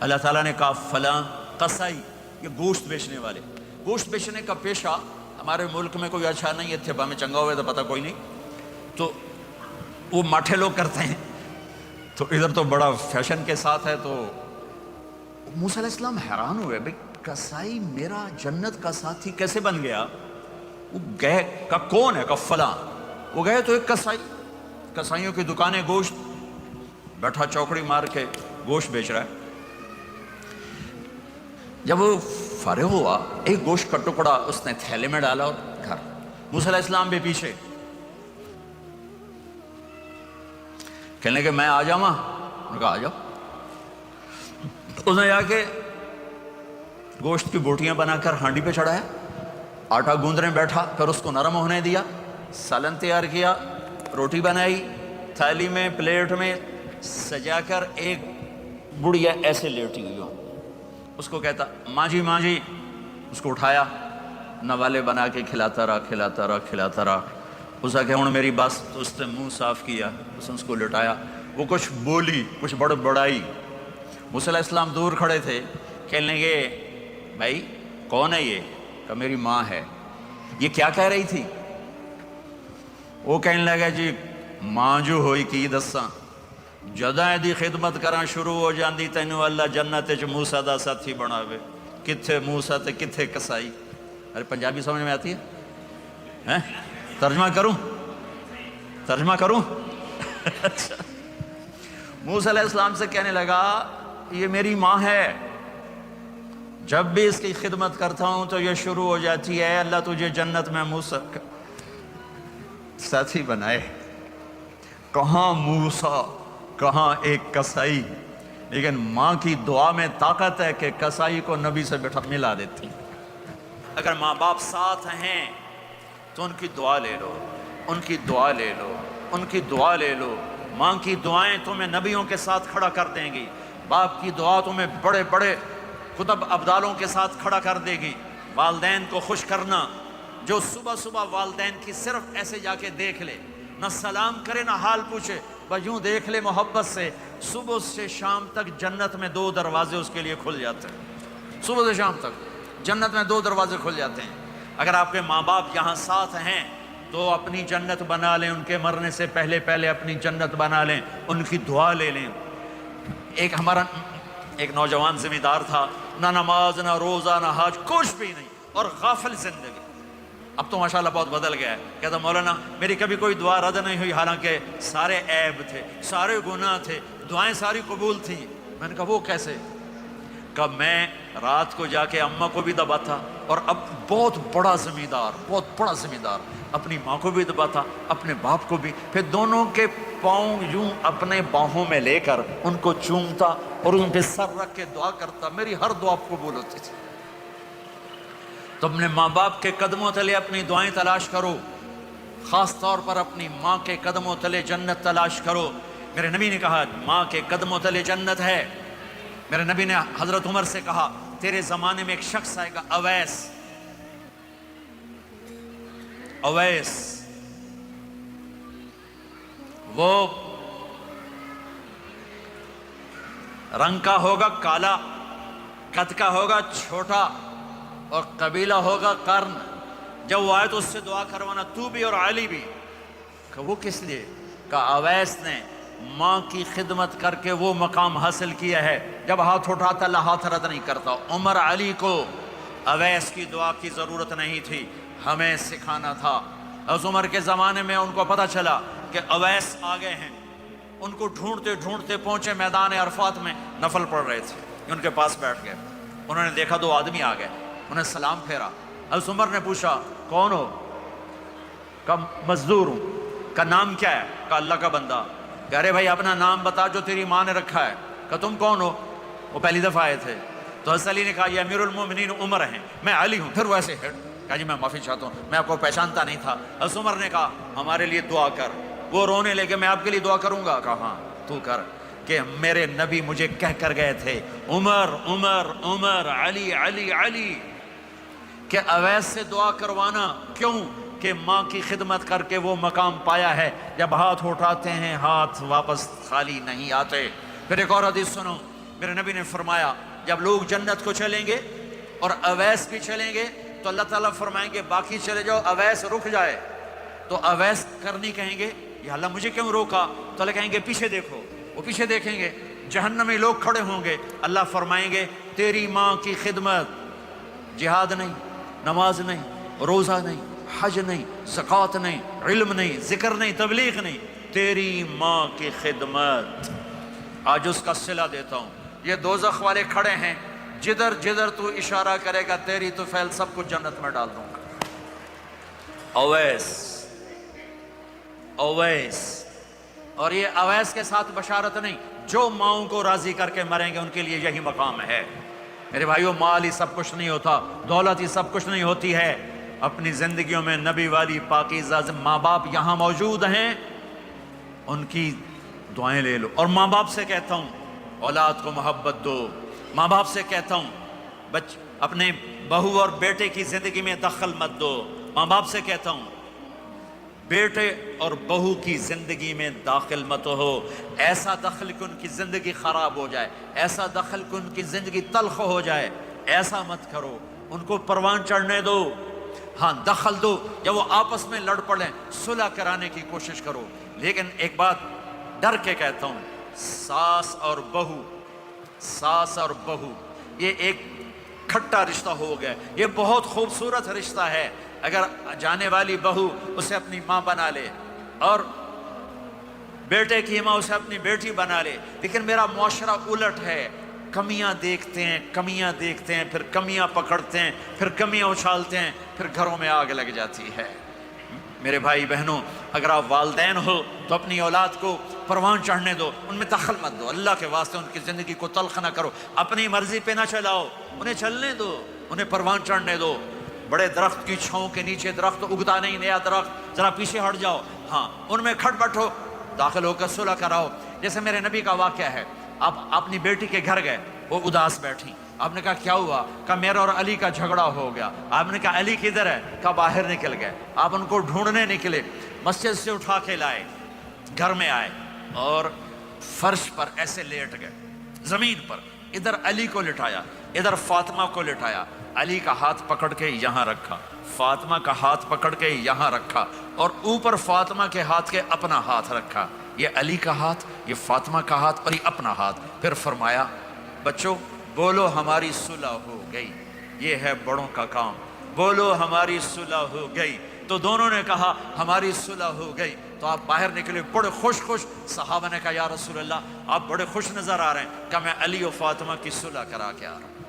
اللہ تعالیٰ نے کہا فلاں قصائی، یہ گوشت بیچنے والے، گوشت بیچنے کا پیشہ ہمارے ملک میں کوئی اچھا نہیں ہے، تھے میں چنگا ہوئے تو پتہ کوئی نہیں، تو وہ ماٹھے لوگ کرتے ہیں، تو ادھر تو بڑا فیشن کے ساتھ ہے۔ تو موسیٰ علیہ السلام حیران ہوئے، بھئی قصائی میرا جنت کا ساتھی کیسے بن گیا؟ وہ گئے، کہا کون ہے؟ کہا فلاں۔ وہ گئے تو ایک قصائی، قصائیوں کی دکانیں، گوشت، بیٹھا چوکڑی مار کے گوشت بیچ رہا ہے۔ جب وہ فارغ ہوا، ایک گوشت کا ٹکڑا اس نے تھیلے میں ڈالا اور گھر۔ موسیٰ علیہ السلام بھی پیچھے، کہنے کہ میں آ جاؤں؟ انہوں نے کہا آ جاؤ۔ اس نے جا کے گوشت کی بوٹیاں بنا کر ہانڈی پہ چڑھایا، آٹا گوندنے بیٹھا، پھر اس کو نرم ہونے دیا، سالن تیار کیا، روٹی بنائی، تھالی میں پلیٹ میں سجا کر ایک بڑھیا ایسے لیٹی ہوئی ہو، اس کو کہتا ماں جی ماں جی، اس کو اٹھایا، نوالے بنا کے کھلاتا رہا کھلاتا رہا کھلاتا رہا۔ اس کا کہ ہوں میری بس، تو اس نے منہ صاف کیا، اس نے اس کو لٹایا، وہ کچھ بولی، کچھ بڑائی۔ موسیٰ علیہ السلام دور کھڑے تھے، کہنے لگے بھائی کون ہے یہ؟ کہ میری ماں ہے۔ یہ کیا کہہ رہی تھی؟ وہ کہنے لگا جی ماں جو ہوئی کی دساں، جدائیں دی خدمت کراں شروع ہو جاندی تینوں اللہ جنت وچ موسیٰ دا ساتھی بناوے، کتھے موسیٰ تے کتھے قصائی۔ ارے پنجابی سمجھ میں آتی ہے؟ ترجمہ کروں؟ اچھا، موسیٰ علیہ السلام سے کہنے لگا یہ میری ماں ہے، جب بھی اس کی خدمت کرتا ہوں تو یہ شروع ہو جاتی ہے اللہ تجھے جنت میں موسیٰ کا ساتھی بنائے۔ کہاں موسیٰ، کہاں ایک قصائی، لیکن ماں کی دعا میں طاقت ہے کہ قصائی کو نبی سے ملا دیتی۔ اگر ماں باپ ساتھ ہیں تو ان کی دعا لے لو، ان کی دعا لے لو، ان کی دعا لے لو۔ ماں کی دعائیں تمہیں نبیوں کے ساتھ کھڑا کر دیں گی، باپ کی دعا تمہیں بڑے بڑے کتب ابدالوں کے ساتھ کھڑا کر دے گی۔ والدین کو خوش کرنا، جو صبح صبح والدین کی صرف ایسے جا کے دیکھ لے، نہ سلام کرے نہ حال پوچھے، بس یوں دیکھ لے محبت سے، صبح سے شام تک جنت میں 2 دروازے اس کے لیے کھل جاتے ہیں۔ صبح سے شام تک جنت میں 2 دروازے کھل جاتے ہیں۔ اگر آپ کے ماں باپ یہاں ساتھ ہیں تو اپنی جنت بنا لیں، ان کے مرنے سے پہلے اپنی جنت بنا لیں، ان کی دعا لے لیں۔ ہمارا ایک نوجوان ذمہ دار تھا، نہ نماز نہ روزہ نہ حج، کچھ بھی نہیں، اور غافل زندگی۔ اب تو ماشاءاللہ بہت بدل گیا ہے۔ کہتا مولانا میری کبھی کوئی دعا رد نہیں ہوئی، حالانکہ سارے عیب تھے، سارے گناہ تھے، دعائیں ساری قبول تھیں۔ میں نے کہا وہ کیسے؟ کہ میں رات کو جا کے اماں کو بھی دباتا، اور اب بہت بڑا ذمہ دار اپنی ماں کو بھی دباتا، اپنے باپ کو بھی، پھر دونوں کے پاؤں یوں اپنے باہوں میں لے کر ان کو چومتا اور ان پہ سر رکھ کے دعا کرتا، میری ہر دعا قبول ہوتی تھی۔ تو اپنے ماں باپ کے قدموں تلے اپنی دعائیں تلاش کرو، خاص طور پر اپنی ماں کے قدموں تلے جنت تلاش کرو۔ میرے نبی نے کہا ماں کے قدموں تلے جنت ہے۔ میرے نبی نے حضرت عمر سے کہا تیرے زمانے میں ایک شخص آئے گا، اویس، وہ رنگ کا ہوگا کالا، قد کا ہوگا چھوٹا، اور قبیلہ ہوگا قرن۔ جب وہ آئے تو اس سے دعا کروانا، تو بھی اور علی بھی۔ کہ وہ کس لیے؟ کہ اویس نے ماں کی خدمت کر کے وہ مقام حاصل کیا ہے، جب ہاتھ اٹھاتا اللہ ہاتھ رد نہیں کرتا۔ عمر علی کو اویس کی دعا کی ضرورت نہیں تھی، ہمیں سکھانا تھا۔ اس عمر کے زمانے میں ان کو پتہ چلا کہ اویس آ گئے ہیں، ان کو ڈھونڈتے ڈھونڈتے پہنچے میدان عرفات میں، نفل پڑھ رہے تھے، ان کے پاس بیٹھ گئے۔ انہوں نے دیکھا 2 آدمی آ گئے، انہیں سلام پھیرا۔ حضرت عمر نے پوچھا کون ہو؟ کہا مزدور ہوں۔ کہا نام کیا ہے؟ کہا اللہ کا بندہ۔ کہہ رہے بھائی اپنا نام بتا جو تیری ماں نے رکھا ہے۔ کہا تم کون ہو؟ وہ پہلی دفعہ آئے تھے۔ تو حضرت علی نے کہا یہ امیر المومنین عمر ہیں، میں علی ہوں۔ پھر وہ ایسے کہا جی میں معافی چاہتا ہوں، میں آپ کو پہچانتا نہیں تھا۔ حضرت عمر نے کہا ہمارے لیے دعا کر۔ وہ رونے لگے میں آپ کے لیے دعا کروں گا؟ کہا ہاں تو کر، کہ میرے نبی مجھے کہہ کر گئے تھے عمر عمر عمر، علی علی علی، کہ اویس سے دعا کروانا۔ کیوں؟ کہ ماں کی خدمت کر کے وہ مقام پایا ہے، جب ہاتھ اٹھاتے ہیں ہاتھ واپس خالی نہیں آتے۔ پھر ایک اور حدیث سنو، میرے نبی نے فرمایا جب لوگ جنت کو چلیں گے اور اویس بھی چلیں گے تو اللہ تعالیٰ فرمائیں گے باقی چلے جاؤ، اویس رک جائے، تو اویس کرنی کہیں گے یا اللہ مجھے کیوں روکا؟ تو اللہ کہیں گے پیچھے دیکھو، وہ پیچھے دیکھیں گے، جہنمی لوگ کھڑے ہوں گے، اللہ فرمائیں گے تیری ماں کی خدمت، جہاد نہیں، نماز نہیں، روزہ نہیں، حج نہیں، زکوٰۃ نہیں، علم نہیں، ذکر نہیں، تبلیغ نہیں، تیری ماں کی خدمت، آج اس کا صلہ دیتا ہوں۔ یہ دوزخ والے کھڑے ہیں، جدھر جدھر تو اشارہ کرے گا تیری تو فعل سب کچھ جنت میں ڈال دوں گا۔ اویس، اویس، اور یہ اویس کے ساتھ بشارت نہیں، جو ماؤں کو راضی کر کے مریں گے ان کے لیے یہی مقام ہے۔ میرے بھائیو، مال ہی سب کچھ نہیں ہوتا، دولت ہی سب کچھ نہیں ہوتی ہے، اپنی زندگیوں میں نبی والی پاکیزہ ماں باپ یہاں موجود ہیں، ان کی دعائیں لے لو۔ اور ماں باپ سے کہتا ہوں اولاد کو محبت دو، ماں باپ سے کہتا ہوں اپنے بہو اور بیٹے کی زندگی میں دخل مت دو، ماں باپ سے کہتا ہوں بیٹے اور بہو کی زندگی میں داخل مت ہو، ایسا دخل کہ ان کی زندگی خراب ہو جائے، ایسا دخل کہ ان کی زندگی تلخ ہو جائے، ایسا مت کرو، ان کو پروان چڑھنے دو، ہاں دخل دو، یا وہ آپس میں لڑ پڑیں صلح کرانے کی کوشش کرو، لیکن ایک بات ڈر کے کہتا ہوں، ساس اور بہو، ساس اور بہو یہ ایک کھٹا رشتہ ہو گیا، یہ بہت خوبصورت رشتہ ہے، اگر جانے والی بہو اسے اپنی ماں بنا لے اور بیٹے کی ماں اسے اپنی بیٹی بنا لے، لیکن میرا معاشرہ الٹ ہے، کمیاں دیکھتے ہیں، کمیاں دیکھتے ہیں، پھر کمیاں پکڑتے ہیں، پھر کمیاں اچھالتے ہیں، پھر گھروں میں آگ لگ جاتی ہے۔ میرے بھائی بہنوں، اگر آپ والدین ہو تو اپنی اولاد کو پروان چڑھنے دو، ان میں دخل مت دو، اللہ کے واسطے ان کی زندگی کو تلخ نہ کرو، اپنی مرضی پہ نہ چلاؤ، انہیں چلنے دو، انہیں پروان چڑھنے دو۔ بڑے درخت کی چھاؤں کے نیچے درخت اگتا نہیں، نیا درخت، ذرا پیچھے ہٹ جاؤ، ہاں ان میں کھٹ بٹھو، داخل ہو کر صلح کراؤ۔ جیسے میرے نبی کا واقعہ ہے، آپ اپنی بیٹی کے گھر گئے، وہ اداس بیٹھی، آپ نے کہا کیا ہوا؟ کہا میرا اور علی کا جھگڑا ہو گیا۔ آپ نے کہا علی کدھر ہے؟ کہا باہر نکل گئے۔ آپ ان کو ڈھونڈنے نکلے، مسجد سے اٹھا کے لائے، گھر میں آئے اور فرش پر ایسے لیٹ گئے، زمین پر، ادھر علی کو لٹایا، ادھر فاطمہ کو لٹایا، علی کا ہاتھ پکڑ کے یہاں رکھا، فاطمہ کا ہاتھ پکڑ کے یہاں رکھا، اور اوپر فاطمہ کے ہاتھ کے اپنا ہاتھ رکھا، یہ علی کا ہاتھ، یہ فاطمہ کا ہاتھ اور یہ اپنا ہاتھ۔ پھر فرمایا بچوں بولو ہماری صلح ہو گئی، یہ ہے بڑوں کا کام، بولو ہماری صلح ہو گئی۔ تو دونوں نے کہا ہماری صلح ہو گئی، تو آپ باہر نکلے بڑے خوش خوش۔ صحابہ نے کہا یا رسول اللہ آپ بڑے خوش نظر آ رہے ہیں۔ کہا میں علی و فاطمہ کی صلح کرا کے آ رہا ہوں۔